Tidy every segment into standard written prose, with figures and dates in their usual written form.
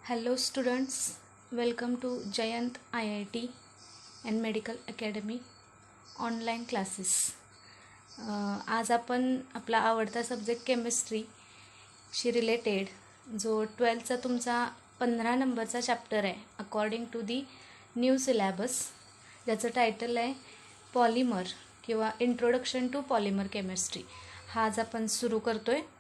Hello students, welcome to Jayant IIT and Medical Academy online classes. आज आपण आपला आवडता सब्जेक्ट केमिस्ट्रीशी रिलेटेड जो 12चा तुमचा 15 नंबरचा चॅप्टर आहे according to the new syllabus, ज्याचं टायटल आहे पॉलिमर किंवा इंट्रोडक्शन टू पॉलिमर केमिस्ट्री. हा आज आपण सुरू करतो आहे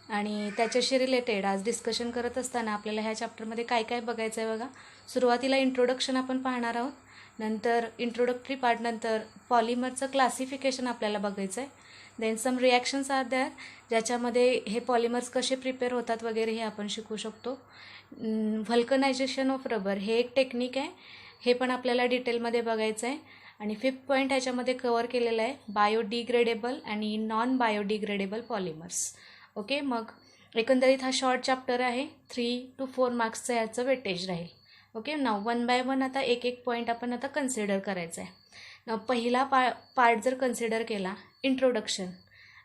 आणि त्याच्याशी रिलेटेड आज डिस्कशन करत असताना आपल्याला ह्या चॅप्टरमध्ये काय काय बघायचं आहे बघा. सुरुवातीला इंट्रोडक्शन आपण पाहणार आहोत, नंतर इंट्रोडक्टरी पार्ट, नंतर पॉलिमरचं क्लासिफिकेशन आपल्याला बघायचं आहे. Then some reactions are there, ज्याच्यामध्ये हे पॉलिमर्स कसे प्रिपेअर होतात वगैरे हे आपण शिकू शकतो. व्हल्कनायझेशन ऑफ रबर हे एक टेक्निक आहे, हे पण आपल्याला डिटेलमध्ये बघायचं आहे. आणि 5th पॉईंट ह्याच्यामध्ये कवर केलेला आहे बायोडिग्रेडेबल आणि नॉन बायोडिग्रेडेबल पॉलिमर्स. ओके, मग एकंदरीत हा शॉर्ट चॅप्टर आहे. 3 to 4 मार्क्सचं याचं वेटेज राहील. ओके, नाव 1 by 1 आता एक पॉईंट आपण आता कन्सिडर करायचा आहे. पहिला पार्ट जर कन्सिडर केला इंट्रोडक्शन.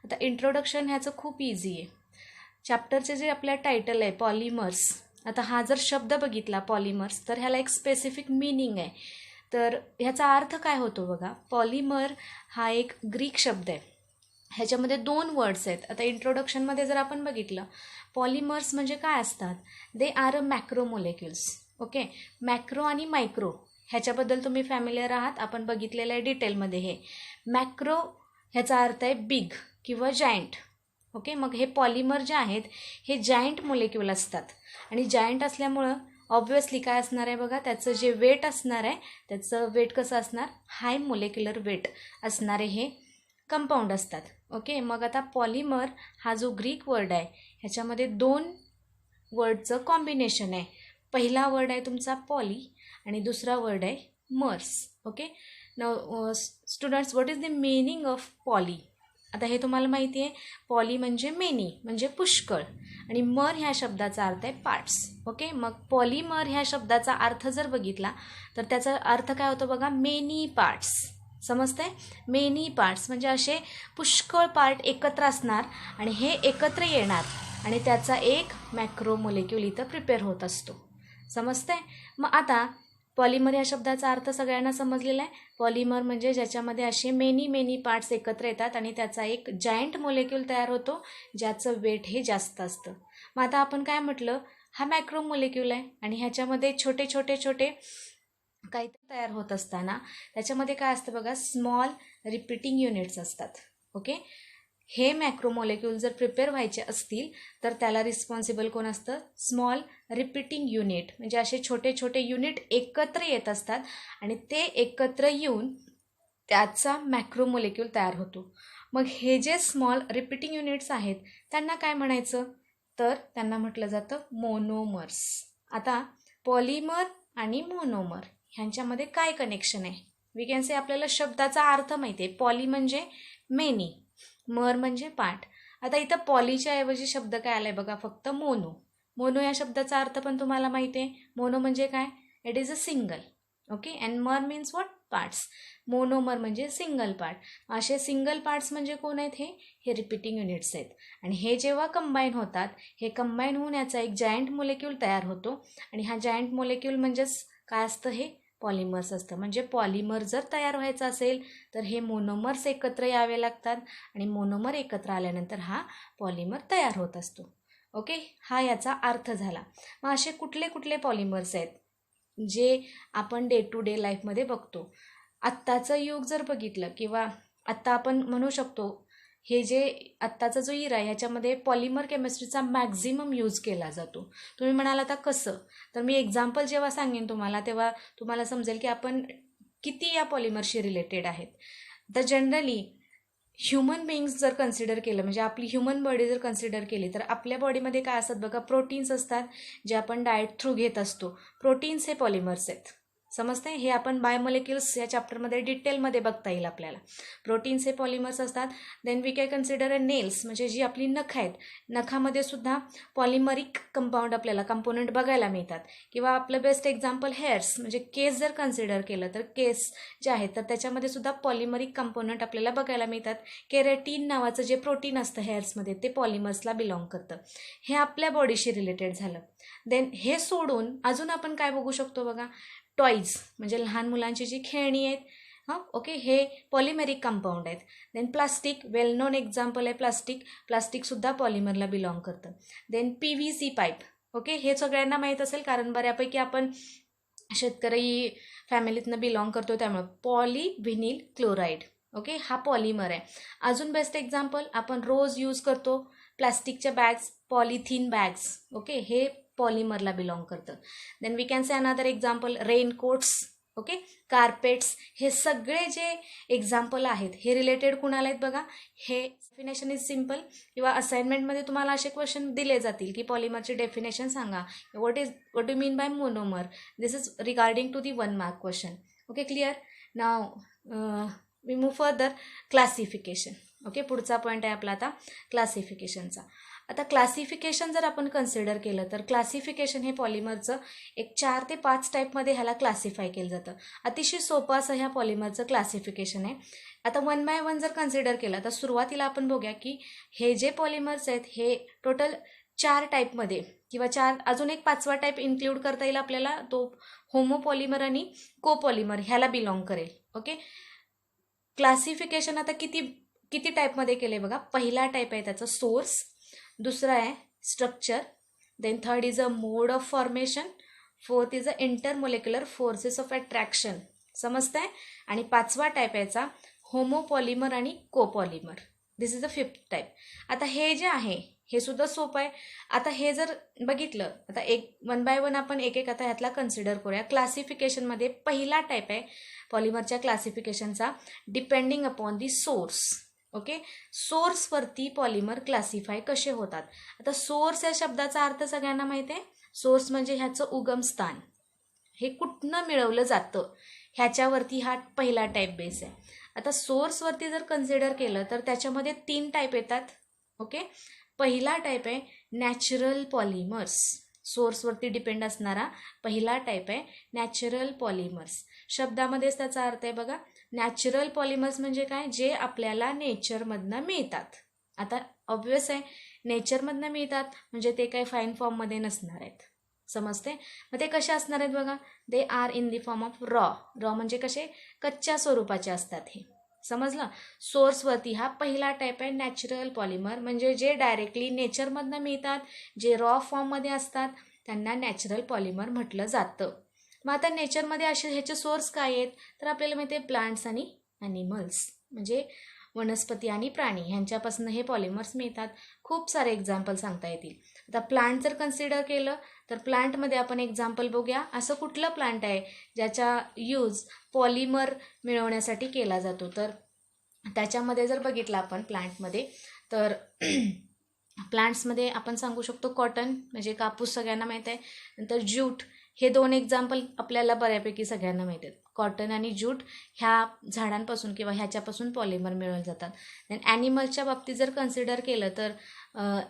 आता इंट्रोडक्शन ह्याचं खूप इझी आहे. चॅप्टरचे जे आपल्या टायटल आहे पॉलिमर्स, आता हा जर शब्द बघितला पॉलिमर्स तर ह्याला एक स्पेसिफिक मीनिंग आहे. तर ह्याचा अर्थ काय होतो बघा. पॉलिमर हा एक ग्रीक शब्द आहे, ह्याच्यामध्ये 2 वर्ड्स आहेत. आता इंट्रोडक्शनमध्ये जर आपण बघितलं पॉलिमर्स म्हणजे काय असतात, they are a macromolecules. Okay, macro आणि मायक्रो ह्याच्याबद्दल तुम्ही फॅमिलियर आहात, आपण बघितलेलं आहे डिटेलमध्ये. हे मॅक्रो ह्याचा अर्थ आहे बिग किंवा जायंट. ओके, मग हे पॉलिमर जे आहेत हे जायंट मोलेक्युल असतात आणि जायंट असल्यामुळं ऑब्व्हियसली काय असणार आहे बघा, त्याचं जे वेट असणार आहे त्याचं वेट कसं असणार, हाय मोलेक्युलर वेट असणारे हे कंपाऊंड असतात. ओके, मग आता पॉलिमर हा जो ग्रीक वर्ड आहे ह्याच्यामध्ये 2 वर्डचं कॉम्बिनेशन आहे. पहिला वर्ड आहे तुमचा पॉली आणि दुसरा वर्ड आहे MERS. Okay, now students, what is the meaning of poly. आता हे तुम्हाला माहिती आहे, पॉली म्हणजे मेनी म्हणजे पुष्कळ आणि मर ह्या शब्दाचा अर्थ आहे पार्ट्स. ओके, मग पॉलिमर ह्या शब्दाचा अर्थ जर बघितला तर त्याचा अर्थ काय होतो बघा, मेनी पार्ट्स. समजतंय, मेनी पार्ट्स म्हणजे असे पुष्कळ पार्ट एकत्र असणार आणि हे एकत्र येणार आणि त्याचा एक मॅक्रो मोलेक्युल इथं प्रिपेअर होत असतो. समजतंय. मग आता पॉलिमर या शब्दाचा अर्थ सगळ्यांना समजलेला आहे. पॉलिमर म्हणजे ज्याच्यामध्ये असे मेनी पार्ट्स एकत्र येतात आणि त्याचा एक जायंट मोलेक्युल तयार होतो ज्याचं वेट हे जास्त असतं. मग आता आपण काय म्हटलं, हा मॅक्रो मोलेक्युल आहे आणि ह्याच्यामध्ये छोटे काहीतरी तयार होत असताना त्याच्यामध्ये काय असतं बघा, स्मॉल रिपीटिंग युनिट्स असतात. ओके, हे मॅक्रो मोलेक्युल जर प्रिपेअर व्हायचे असतील तर त्याला रिस्पॉन्सिबल कोण असतं, स्मॉल रिपीटिंग युनिट. म्हणजे असे छोटे युनिट एकत्र येत असतात आणि ते एकत्र येऊन त्याचा मॅक्रो मोलेक्युल तयार होतो. मग हे जे स्मॉल रिपीटिंग युनिट्स आहेत त्यांना काय म्हणायचं, तर त्यांना म्हटलं जातं मोनोमर्स. आता पॉलिमर आणि मोनोमर ह्यांच्यामध्ये काय कनेक्शन आहे, वी कॅन से आपल्याला शब्दाचा अर्थ माहिती आहे. पॉली म्हणजे मेनी, मर म्हणजे पार्ट. आता इथं पॉलीच्या ऐवजी शब्द काय आलाय बघा, फक्त मोनो. मोनो या शब्दाचा अर्थ पण तुम्हाला माहिती आहे. मोनो म्हणजे काय, it is a single. Okay, and मर मीन्स व्हॉट, पार्ट्स. मोनोमर म्हणजे सिंगल पार्ट. असे सिंगल पार्ट्स म्हणजे कोण आहेत, हे रिपीटिंग युनिट्स आहेत आणि हे जेव्हा कंबाईन होतात, हे कंबाईन होऊन याचा एक जायंट मोलेक्युल तयार होतो आणि हा जायंट मोलेक्युल म्हणजेच काय असतं, हे पॉलिमर्स असतं. म्हणजे पॉलिमर जर तयार व्हायचं असेल तर हे मोनोमर्स एकत्र यावे लागतात आणि मोनोमर एकत्र आल्यानंतर हा पॉलिमर तयार होत असतो. ओके, हा याचा अर्थ झाला. मग असे कुठले पॉलिमर्स आहेत जे आपण डे टू डे लाईफमध्ये बघतो. आत्ताचं युग जर बघितलं किंवा आत्ता आपण म्हणू शकतो हे जे आत्ताचा जो इरा आहे ह्याच्यामध्ये पॉलिमर केमिस्ट्रीचा मॅक्झिमम यूज केला जातो. तुम्ही म्हणाल आता कसं, तर मी एक्झाम्पल जेव्हा सांगेन तुम्हाला तेव्हा तुम्हाला समजेल की आपण किती या पॉलिमरशी रिलेटेड आहेत. तर जनरली ह्युमन बिईंग्स जर कन्सिडर केलं, म्हणजे आपली ह्युमन बॉडी जर कन्सिडर केली तर आपल्या बॉडीमध्ये काय असतात बघा, प्रोटीन्स असतात जे आपण डाएट थ्रू घेत असतो. प्रोटीन्स हे पॉलिमर्स आहेत. समजते, हे आपण बायोमोलेक्युल्स या चॅप्टरमध्ये डिटेलमध्ये बघता येईल आपल्याला. प्रोटीन्स हे पॉलिमर्स असतात. Then we can consider a nails, म्हणजे जी आपली नख आहेत, नखामध्ये सुद्धा पॉलिमरिक कंपाऊंड आपल्याला कंपोनंट बघायला मिळतात. किंवा आपलं बेस्ट एक्झाम्पल हेअर्स, म्हणजे केस जर कन्सिडर केलं तर केस जे आहेत तर त्याच्यामध्ये सुद्धा पॉलिमरिक कंपोनंट आपल्याला बघायला मिळतात. केरेटीन नावाचं जे प्रोटीन असतं हेअर्समध्ये ते पॉलिमर्सला बिलॉंग करतं. हे आपल्या बॉडीशी रिलेटेड झालं. देन हे सोडून अजून आपण काय बघू शकतो बघा, टॉईज म्हणजे लहान मुलांची जी खेळणी आहेत, हां ओके, हे पॉलिमेरिक कंपाऊंड आहेत. देन प्लास्टिक, वेल नोन एक्झाम्पल आहे प्लास्टिक, प्लास्टिकसुद्धा पॉलिमरला बिलॉंग करतं. देन PVC पाईप, ओके, हे सगळ्यांना माहीत असेल कारण बऱ्यापैकी आपण शेतकरी फॅमिलीतनं बिलॉंग करतो, त्यामुळे पॉलिव्हिनिल क्लोराईड, ओके, हा पॉलिमर आहे. अजून बेस्ट एक्झाम्पल आपण रोज यूज करतो प्लास्टिकच्या बॅग्स, पॉलिथिन बॅग्स, ओके, हे पॉलिमरला बिलॉंग करतं. Then we can say another example raincoats, okay, carpets, हे सगळे जे एक्झाम्पल आहेत हे रिलेटेड कुणाला आहेत बघा. हे डेफिनेशन इज सिम्पल, किंवा असाइनमेंटमध्ये तुम्हाला असे क्वेश्चन दिले जातील की पॉलिमरची डेफिनेशन सांगा, what do mean by monomer. This is regarding to the 1 mark question. Okay, clear. Now we move further. Classification, okay, पुढचा पॉईंट आहे आपला आता क्लासिफिकेशनचा. आता क्लासिफिकेशन जर आपण कन्सिडर केलं तर क्लासिफिकेशन हे पॉलिमरचं एक 4 ते 5 टाईपमध्ये ह्याला क्लासिफाय केलं जातं. अतिशय सोपं असं ह्या पॉलिमरचं क्लासिफिकेशन आहे. आता 1 बाय 1 जर कन्सिडर केलं तर सुरुवातीला आपण बघूया की हे जे पॉलिमर्स आहेत हे टोटल 4 टाईपमध्ये, किंवा 4 अजून एक 5वा टाईप इन्क्लूड करता येईल आपल्याला, तो होमोपॉलिमर आणि कोपॉलिमर ह्याला बिलॉंग करेल. ओके, क्लासिफिकेशन आता किती टाईपमध्ये केले बघा. पहिला टाईप आहे त्याचा सोर्स, दुसरा आहे structure, then third is a mode of formation, fourth is a intermolecular forces of attraction, समजतंय, आणि 5वा टाईप याचा होमोपॉलिमर आणि copolymer. This is a 5th type. आता हे जे आहे हे सुद्धा सोपं आहे. आता हे जर बघितलं, आता 1 बाय 1 आपण एक आता ह्यातला कन्सिडर करूया. क्लासिफिकेशनमध्ये पहिला टाईप आहे पॉलिमरच्या क्लासिफिकेशनचा depending upon the source. Okay, सोर्सवरती पॉलिमर क्लासिफाय कसे होतात. आता सोर्स या शब्दाचा अर्थ सगळ्यांना माहिती आहे. सोर्स म्हणजे ह्याचं उगमस्थान, हे कुठनं मिळवलं जातं ह्याच्यावरती हा पहिला टाईप बेस आहे. आता सोर्सवरती जर कन्सिडर केलं तर त्याच्यामध्ये 3 टाईप येतात. ओके, पहिला टाईप आहे नॅचरल पॉलिमर्स, सोर्सवरती डिपेंड असणारा पहिला टाईप आहे नॅचरल पॉलिमर्स. शब्दामध्येच त्याचा अर्थ आहे बघा. नॅचरल पॉलिमर्स म्हणजे काय, जे आपल्याला नेचरमधनं मिळतात. आता ऑब्व्हियस आहे नेचरमधनं मिळतात म्हणजे ते काही फाईन फॉर्ममध्ये नसणार आहेत, समजते. मग ते कसे असणार आहेत बघा, they are in the form of raw म्हणजे कसे कच्च्या स्वरूपाचे असतात हे, समजलं. सोर्सवरती हा पहिला टाईप आहे नॅचरल पॉलिमर, म्हणजे जे डायरेक्टली नेचरमधनं मिळतात, जे रॉ फॉर्ममध्ये असतात त्यांना नॅचरल पॉलिमर म्हटलं जातं. मग आता नेचरमध्ये असे ह्याचे सोर्स काय आहेत तर आपल्याला माहिती आहे प्लांट्स आणि ॲनिमल्स, म्हणजे वनस्पती आणि प्राणी ह्यांच्यापासून हे पॉलिमर्स मिळतात. खूप सारे एक्झाम्पल सांगता येतील. आता प्लांट जर कन्सिडर केलं तर प्लांटमध्ये आपण एक्झाम्पल बघूया. असं कुठलं प्लांट आहे ज्याचा यूज पॉलिमर मिळवण्यासाठी केला जातो, तर त्याच्यामध्ये जर बघितलं आपण प्लांटमध्ये तर प्लांट्समध्ये आपण सांगू शकतो कॉटन म्हणजे कापूस सगळ्यांना माहीत आहे, नंतर ज्यूट, हे 2 एक्झाम्पल आपल्याला बऱ्यापैकी सगळ्यांना माहीत आहेत. कॉटन आणि ज्यूट ह्या झाडांपासून किंवा ह्याच्यापासून पॉलिमर मिळवले जातात. देन ॲनिमलच्या बाबतीत जर कन्सिडर केलं तर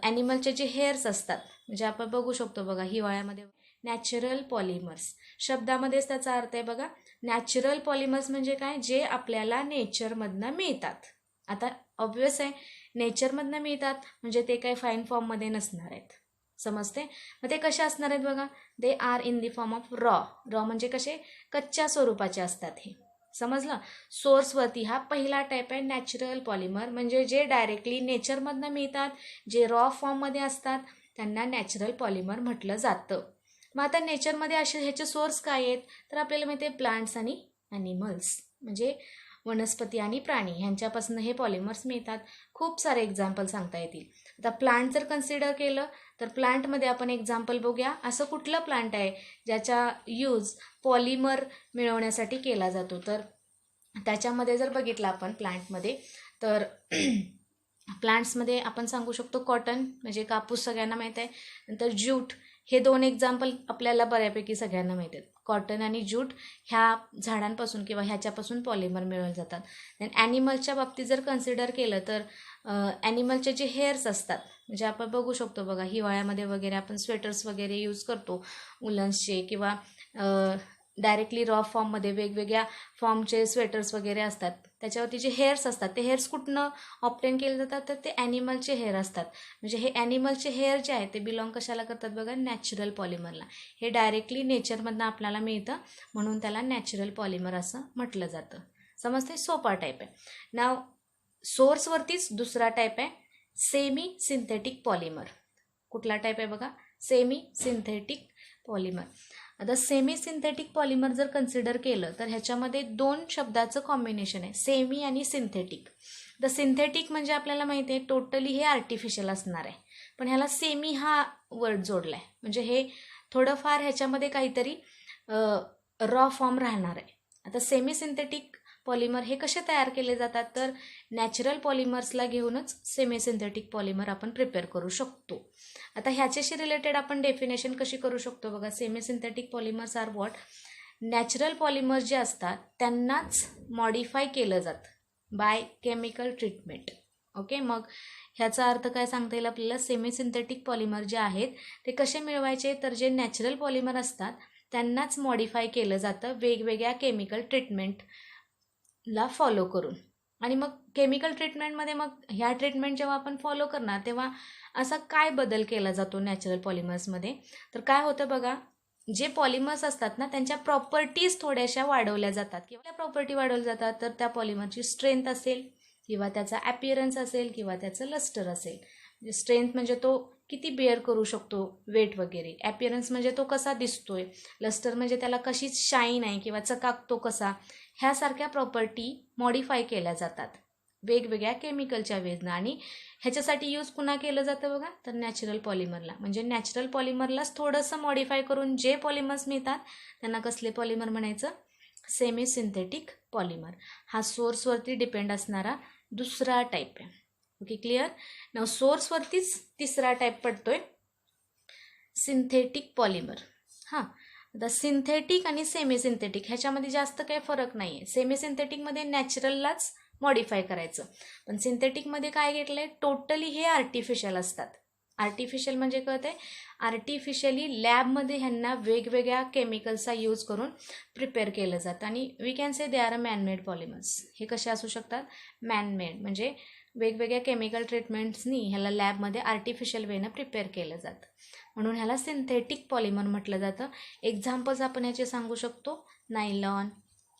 ॲनिमलचे जे हेअर्स असतात म्हणजे आपण बघू शकतो बघा हिवाळ्यामध्ये नॅचरल पॉलिमर्स, शब्दामध्येच त्याचा अर्थ आहे बघा. नॅचरल पॉलिमर्स म्हणजे काय, जे आपल्याला नेचरमधनं मिळतात. आता ऑब्व्हियस आहे नेचरमधनं मिळतात म्हणजे ते काही फाईन फॉर्ममध्ये नसणार आहेत, समजते. मग ते कसे असणार आहेत बघा, they are in the form of raw म्हणजे कसे कच्च्या स्वरूपाचे असतात हे, समजलं. सोर्सवरती हा पहिला टाईप आहे नॅचरल पॉलिमर, म्हणजे जे डायरेक्टली नेचरमधनं मिळतात, जे रॉ फॉर्ममध्ये असतात त्यांना नॅचरल पॉलिमर म्हटलं जातं. मग आता नेचरमध्ये असे ह्याचे सोर्स काय आहेत तर आपल्याला माहिती आहे प्लांट्स आणि ॲनिमल्स, म्हणजे वनस्पती आणि प्राणी ह्यांच्यापासून हे पॉलिमर्स मिळतात. खूप सारे एक्झाम्पल सांगता येतील. आता प्लांट जर कन्सिडर केलं तर प्लांटमध्ये आपण एक्झाम्पल बघूया. असं कुठलं प्लांट आहे ज्याचा यूज पॉलिमर मिळवण्यासाठी केला जातो, तर त्याच्यामध्ये जर बघितलं आपण प्लांटमध्ये तर प्लांट्समध्ये आपण सांगू शकतो कॉटन म्हणजे कापूस सगळ्यांना माहीत आहे, नंतर ज्यूट, हे 2 एक्झाम्पल आपल्याला बऱ्यापैकी सगळ्यांना माहीत आहेत. कॉटन आणि ज्यूट ह्या झाडांपासून किंवा ह्याच्यापासून पॉलिमर मिळवले जातात. देन ॲनिमलच्या बाबतीत जर कन्सिडर केलं तर ॲनिमलचे जे हेअर्स असतात म्हणजे आपण बघू शकतो बघा हिवाळ्यामध्ये वगैरे आपण स्वेटर्स वगैरे यूज करतो उलन्सचे, किंवा डायरेक्टली रॉ फॉर्ममध्ये वेगवेगळ्या फॉर्मचे स्वेटर्स वगैरे असतात, त्याच्यावरती जे हेअर्स असतात ते हेअर्स कुठनं ऑप्टेन केले जातात, तर ते ॲनिमलचे हेअर असतात. म्हणजे हे ॲनिमलचे हेअर जे आहेत ते बिलॉंग कशाला करतात बघा, नॅचरल पॉलिमरला. हे डायरेक्टली नेचरमधनं आपल्याला मिळतं, म्हणून त्याला नॅचरल पॉलिमर असं म्हटलं जातं. समजते, सोपा टाईप आहे. नाव सोर्सवरतीच दुसरा टाईप आहे सेमी सिंथेटिक पॉलिमर. कुठला टाईप आहे बघा, सेमी सिंथेटिक पॉलिमर. आता सेमी सिंथेटिक पॉलिमर जर कन्सिडर केलं तर ह्याच्यामध्ये 2 शब्दाचं कॉम्बिनेशन आहे, सेमी आणि सिंथेटिक. द सिंथेटिक म्हणजे आपल्याला माहिती आहे टोटली हे आर्टिफिशियल असणार आहे, पण ह्याला सेमी हा वर्ड जोडला आहे, म्हणजे हे थोडंफार ह्याच्यामध्ये काहीतरी रॉ फॉर्म राहणार आहे. आता सेमी सिंथेटिक पॉलिमर हे कसे तयार केले जातात, तर नॅचरल पॉलिमर्सला घेऊनच सेमी सिंथेटिक पॉलिमर आपण प्रिपेअर करू शकतो. आता ह्याच्याशी रिलेटेड आपण डेफिनेशन कशी करू शकतो बघा, semi synthetic polymers are what, natural polymers जे असतात त्यांनाच मॉडिफाय केलं जातं बाय केमिकल ट्रीटमेंट. ओके, मग ह्याचा अर्थ काय सांगता येईल आपल्याला, सेमी सिंथेटिक पॉलिमर जे आहेत ते कसे मिळवायचे, तर जे नॅचरल पॉलिमर असतात त्यांनाच मॉडिफाय केलं जातं वेगवेगळ्या केमिकल ट्रीटमेंटला फॉलो करून. आणि मग केमिकल ट्रीटमेंटमध्ये मग ह्या ट्रीटमेंट जेव्हा आपण फॉलो करणार तेव्हा असा काय बदल केला जातो नॅचरल पॉलिमर्समध्ये, तर काय होतं बघा, जे पॉलिमर्स असतात ना त्यांच्या प्रॉपर्टीज थोड्याशा वाढवल्या जातात. किंवा प्रॉपर्टी वाढवल्या जातात तर त्या पॉलिमरची स्ट्रेंथ असेल किंवा त्याचा ॲपिअरन्स असेल किंवा त्याचं लस्टर असेल. म्हणजे स्ट्रेंथ म्हणजे तो किती बेअर करू शकतो वेट वगैरे, ॲपिअरन्स म्हणजे तो कसा दिसतोय, लस्टर म्हणजे त्याला कशी शाईन आहे किंवा चकाकतो कसा, ह्यासारख्या प्रॉपर्टी मॉडिफाय केल्या जातात वेगवेगळ्या केमिकलच्या वेजनं. आणि ह्याच्यासाठी यूज पुन्हा केलं जातं बघा, तर नॅचरल पॉलिमरला. म्हणजे नॅचरल पॉलिमरलाच थोडंसं मॉडिफाय करून जे पॉलिमर्स मिळतात त्यांना कसले पॉलिमर म्हणायचं, सेमी सिंथेटिक पॉलिमर. हा सोर्सवरती डिपेंड असणारा दुसरा टाईप आहे. Okay, clear. नाव सोर्सवरतीच तिसरा टाईप पडतोय सिंथेटिक पॉलिमर. हां, आता सिंथेटिक आणि सेमी सिंथेटिक ह्याच्यामध्ये जास्त काही फरक नाही आहे. सेमी सिंथेटिकमध्ये नॅचरललाच मॉडिफाय करायचं, पण सिंथेटिकमध्ये काय घेतलं आहे, टोटली हे आर्टिफिशियल असतात. आर्टिफिशियल म्हणजे कळते, आर्टिफिशियली लॅबमध्ये ह्यांना वेगवेगळ्या केमिकल्सचा यूज करून प्रिपेअर केलं जातं. आणि we can say they are a manmade polymers. हे कसे असू शकतात, मॅनमेड, म्हणजे वेगवेगळ्या केमिकल ट्रीटमेंट्सनी ह्याला लॅबमध्ये आर्टिफिशियल वेनं प्रिपेअर केलं जातं, म्हणून ह्याला सिंथेटिक पॉलिमर म्हटलं जातं. एक्झाम्पल्स आपण ह्याचे सांगू शकतो, नायलॉन,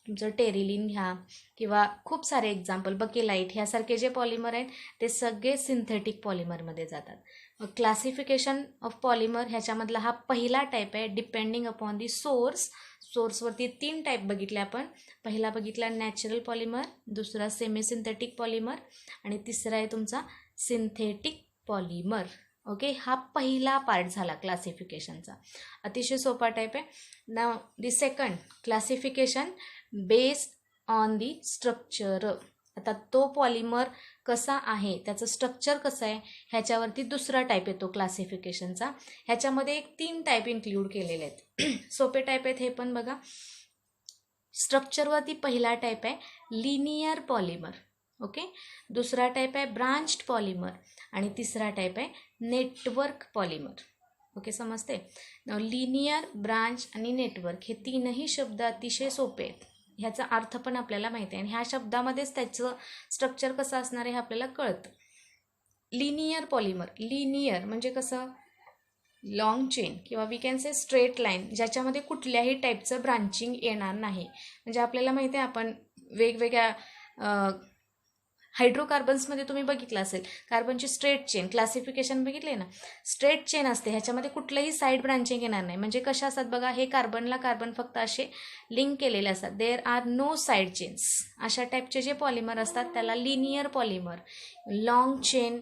तुमचं टेरिलिन घ्या किंवा खूप सारे एक्झाम्पल, बकेलाईट, ह्यासारखे जे पॉलिमर आहेत ते सगळे सिंथेटिक पॉलिमरमध्ये जातात. मग क्लासिफिकेशन ऑफ पॉलिमर ह्याच्यामधला हा पहिला टाईप आहे, डिपेंडिंग अपॉन दी सोर्स. सोर्सवरती 3 टाईप बघितले आपण. पहिला बघितला नॅचरल पॉलिमर, दुसरा सेमी सिंथेटिक पॉलिमर आणि तिसरा आहे तुमचा सिंथेटिक पॉलिमर. ओके, हा पहिला पार्ट झाला क्लासिफिकेशनचा. अतिशय सोपा टाईप आहे. नाव the second, classification based on the structure. आता तो पॉलिमर कसा आहे, त्याचं स्ट्रक्चर कसं आहे, ह्याच्यावरती दुसरा टाईप येतो क्लासिफिकेशनचा. ह्याच्यामध्ये 3 टाईप इन्क्लूड केलेले आहेत. सोपे टाईप आहेत हे पण बघा. स्ट्रक्चरवरती पहिला टाईप आहे लिनियर पॉलिमर. ओके, दुसरा टाईप आहे ब्रांच्ड पॉलिमर आणि तिसरा टाईप आहे नेटवर्क पॉलिमर. ओके, समजते. लिनियर, ब्रांच आणि नेटवर्क हे 3ही शब्द अतिशय सोपे आहेत. ह्याचा अर्थ पण आपल्याला माहिती आहे आणि ह्या शब्दामध्येच त्याचं स्ट्रक्चर कसं असणार आहे हे आपल्याला कळतं. लिनियर पॉलिमर, लिनियर म्हणजे कसं, लॉंग चेन किंवा we can say straight line, ज्याच्यामध्ये कुठल्याही टाईपचं ब्रांचिंग येणार नाही. म्हणजे आपल्याला माहिती आहे, आपण वेगवेगळ्या हायड्रोकार्बन्समध्ये तुम्ही बघितलं असेल, कार्बनची स्ट्रेट चेन क्लासिफिकेशन बघितले ना, स्ट्रेट चेन असते, ह्याच्यामध्ये कुठलंही साईड ब्रांचिंग येणार नाही. म्हणजे कशा असतात बघा, हे कार्बनला कार्बन फक्त असे लिंक केलेले असतात, there are no side chains. अशा टाईपचे जे पॉलिमर असतात त्याला लिनियर पॉलिमर, लॉंग चेन